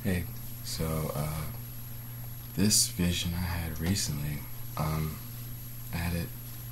Hey, so this vision I had recently, I had it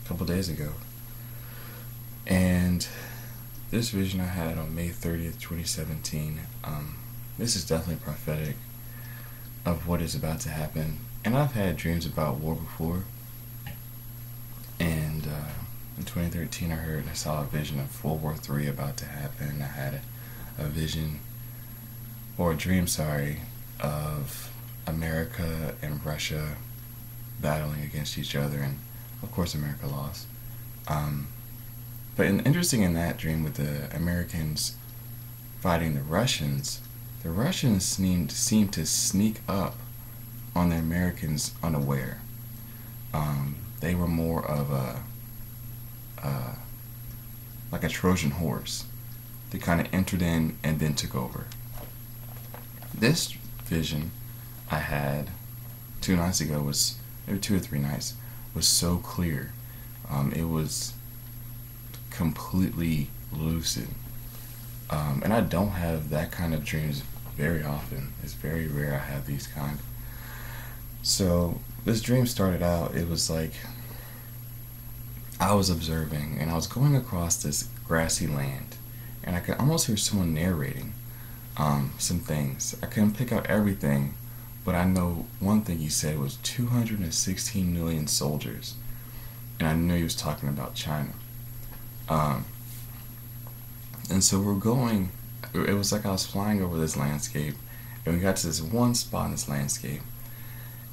a couple days ago, and this vision I had on May 30th, 2017. This is definitely prophetic of what is about to happen. And I've had dreams about war before, and in 2013 I saw a vision of World War III about to happen. I had a vision, or a dream, sorry, of America and Russia battling against each other, and of course America lost. Um, but interesting in that dream with the Americans fighting the Russians seemed to sneak up on the Americans unaware. They were more of uh, like a Trojan horse. They kind of entered in and then took over. This vision I had 2 nights ago was maybe 2 or 3 nights was so clear. It was completely lucid, and I don't have that kind of dreams very often. It's very rare I have these kind. So this dream started out. It was like I was observing, and I was going across this grassy land, and I could almost hear someone narrating some things. I couldn't pick out everything, but I know one thing he said was 216 million soldiers, and I knew he was talking about China. Um, and so we're going. It was like I was flying over this landscape, and we got to this one spot in this landscape,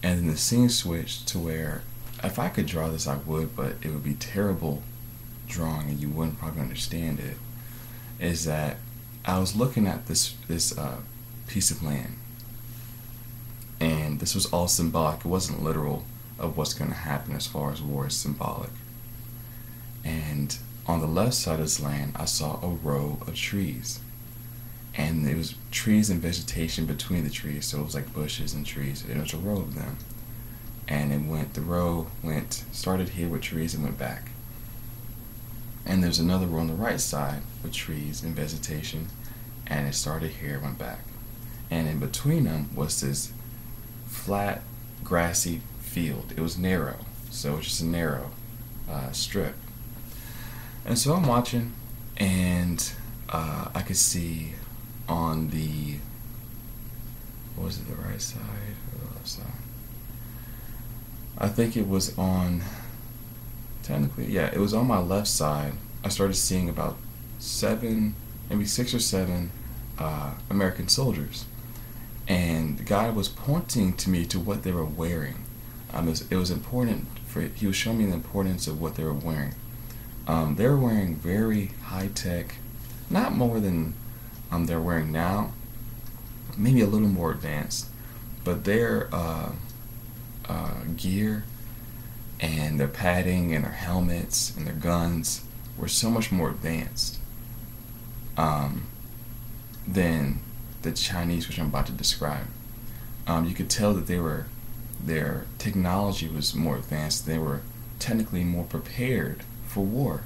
and then the scene switched to where if I could draw this, I would, but it would be terrible drawing, and you wouldn't probably understand it. Is that I was looking at this piece of land, and this was all symbolic. It wasn't literal of what's going to happen as far as war is symbolic. And on the left side of this land, I saw a row of trees, and it was trees and vegetation between the trees, so it was like bushes and trees, and it was a row of them. And the row started here with trees and went back. And there's another row on the right side with trees and vegetation, and it started here and went back. And in between them was this flat, grassy field. It was narrow, so it was just a narrow strip. And so I'm watching, and I could see on the, what was it, the right side or the left side? I think it was on, technically, yeah, it was on my left side. I started seeing about maybe 6 or 7 American soldiers. And the guy was pointing to me to what they were wearing. It was important he was showing me the importance of what they were wearing. They were wearing very high-tech, not more than they're wearing now, maybe a little more advanced, but their gear and their padding and their helmets and their guns were so much more advanced than the Chinese, which I'm about to describe. You could tell that their technology was more advanced. They were technically more prepared for war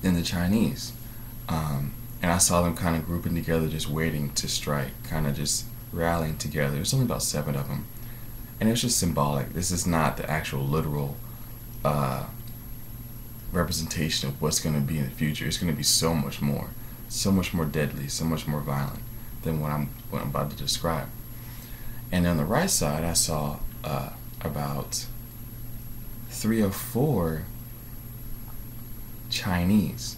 than the Chinese. And I saw them kind of grouping together, just waiting to strike, kind of just rallying together. There's only about 7 of them. And it was just symbolic. This is not the actual literal representation of what's going to be in the future. It's going to be so much more deadly, so much more violent than what I'm about to describe. And on the right side, I saw about 3 or 4 Chinese.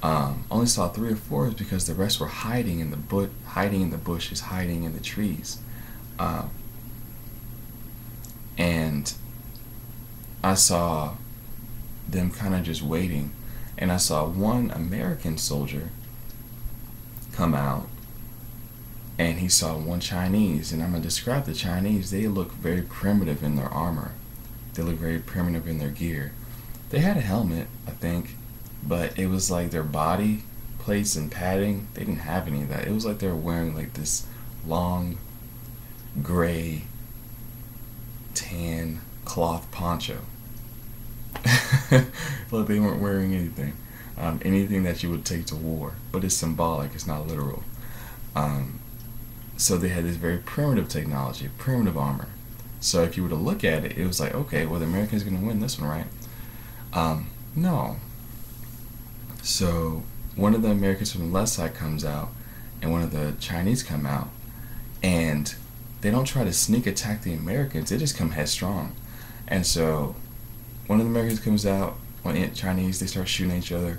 Only saw 3 or 4 because the rest were hiding in the bushes, hiding in the trees. And I saw them kind of just waiting, and I saw one American soldier come out, and he saw one Chinese. And I'm going to describe the Chinese. They look very primitive in their armor. They look very primitive in their gear. They had a helmet, I think, but it was like their body plates and padding, they didn't have any of that. It was like they were wearing like this long gray tan cloth poncho. Like they weren't wearing anything that you would take to war, but it's symbolic, it's not literal. So they had this very primitive technology, primitive armor. So if you were to look at it, it was like, okay, well, the Americans are going to win this one, right? No. So one of the Americans from the left side comes out, and one of the Chinese come out, and they don't try to sneak attack the Americans. They just come headstrong. And so one of the Americans comes out, one of the Chinese, they start shooting at each other.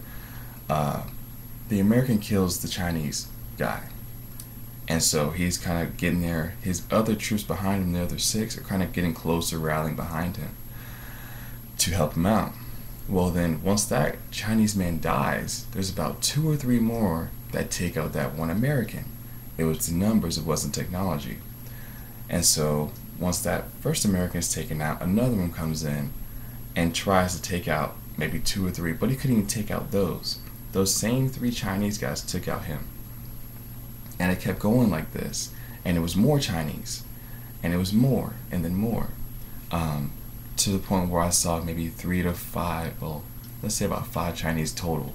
The American kills the Chinese guy. And so he's kind of getting there. His other troops behind him, the other 6, are kind of getting closer, rallying behind him to help him out. Well, then, once that Chinese man dies, there's about 2 or 3 more that take out that one American. It was the numbers, it wasn't technology. And so, once that first American is taken out, another one comes in and tries to take out maybe 2 or 3, but he couldn't even take out those. Those same 3 Chinese guys took out him. And it kept going like this. And it was more Chinese. And it was more, and then more. To the point where I saw maybe 3 to 5, well, let's say about 5 Chinese total,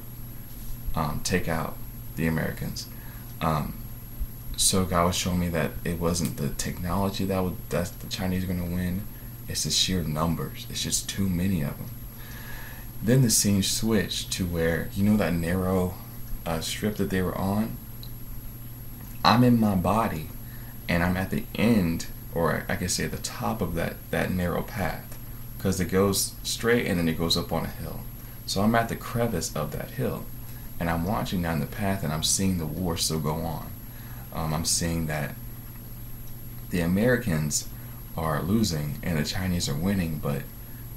take out the Americans. So God was showing me that it wasn't the technology that the Chinese are going to win. It's the sheer numbers. It's just too many of them. Then the scene switched to where, you know that narrow strip that they were on? I'm in my body, and I'm at the end, or I could say the top of that narrow path, because it goes straight and then it goes up on a hill. So I'm at the crevice of that hill, and I'm watching down the path, and I'm seeing the war still go on. I'm seeing that the Americans are losing and the Chinese are winning, but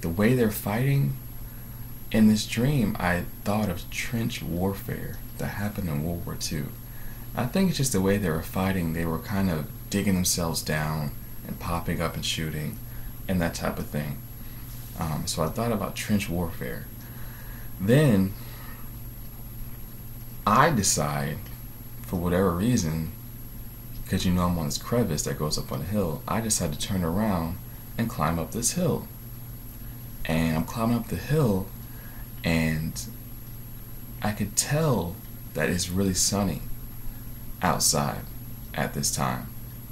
the way they're fighting, in this dream, I thought of trench warfare that happened in World War II. I think it's just the way they were fighting. They were kind of digging themselves down and popping up and shooting and that type of thing. So I thought about trench warfare. Then I decide, for whatever reason, because I'm on this crevice that goes up on a hill, I decide to turn around and climb up this hill. And I'm climbing up the hill, and I could tell that it's really sunny outside at this time.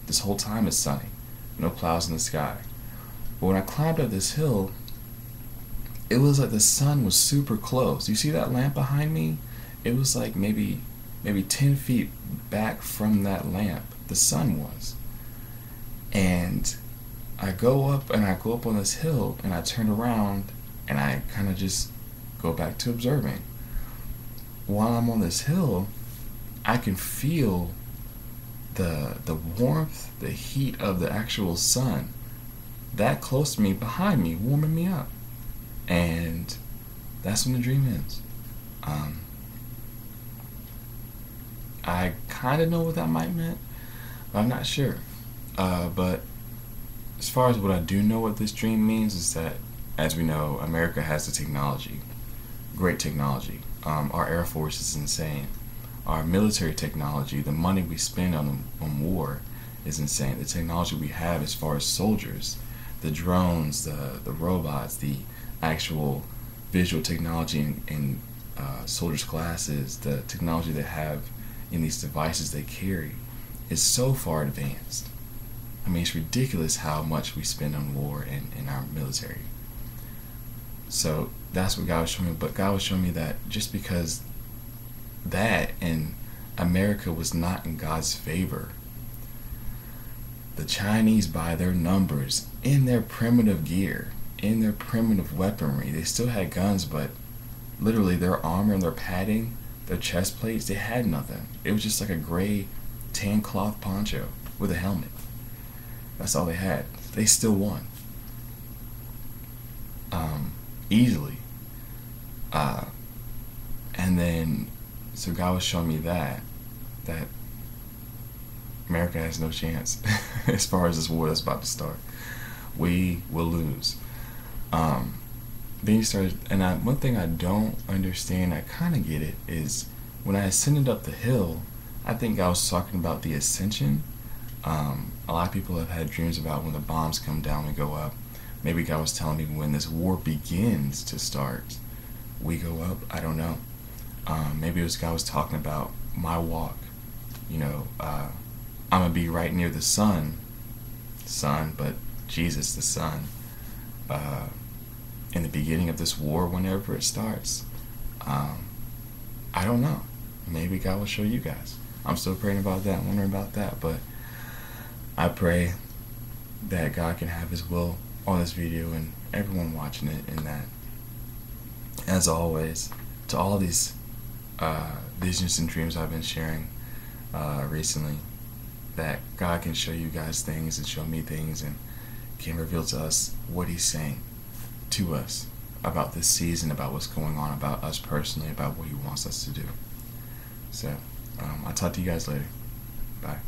This whole time it's sunny. No clouds in the sky. But when I climbed up this hill, it was like the sun was super close. You see that lamp behind me? It was like maybe 10 feet back from that lamp. The sun was. And I go up on this hill, and I turn around and I kind of just go back to observing. While I'm on this hill, I can feel the warmth, the heat of the actual sun that close to me, behind me, warming me up. And that's when the dream ends. I kind of know what that might mean, but I'm not sure. But as far as what I do know what this dream means is that, as we know, America has the technology, great technology. Our Air Force is insane. Our military technology, the money we spend on war is insane. The technology we have as far as soldiers, the drones, the robots, the actual visual technology in soldiers' glasses, the technology they have in these devices they carry is so far advanced. I mean, it's ridiculous how much we spend on war in our military. So that's what God was showing me. But God was showing me that just because that and America was not in God's favor, the Chinese, by their numbers, in their primitive gear, in their primitive weaponry, they still had guns, but literally their armor and their padding, their chest plates, they had nothing. It was just like a gray tan cloth poncho with a helmet. That's all they had. They still won. Easily. And then, so God was showing me that America has no chance as far as this war that's about to start. We will lose. Then he started, and one thing I don't understand, I kind of get it, is when I ascended up the hill, I think I was talking about the ascension. A lot of people have had dreams about when the bombs come down and go up. Maybe God was telling me when this war begins to start, we go up. I don't know. Maybe it was God was talking about my walk. I'm going to be right near the sun, but Jesus the Son, in the beginning of this war, whenever it starts. I don't know. Maybe God will show you guys. I'm still praying about that, wondering about that, but I pray that God can have His will on this video and everyone watching it, and that, as always, to all these visions and dreams I've been sharing recently, that God can show you guys things and show me things and can reveal to us what He's saying to us about this season, about what's going on, about us personally, about what He wants us to do. So, I'll talk to you guys later. Bye.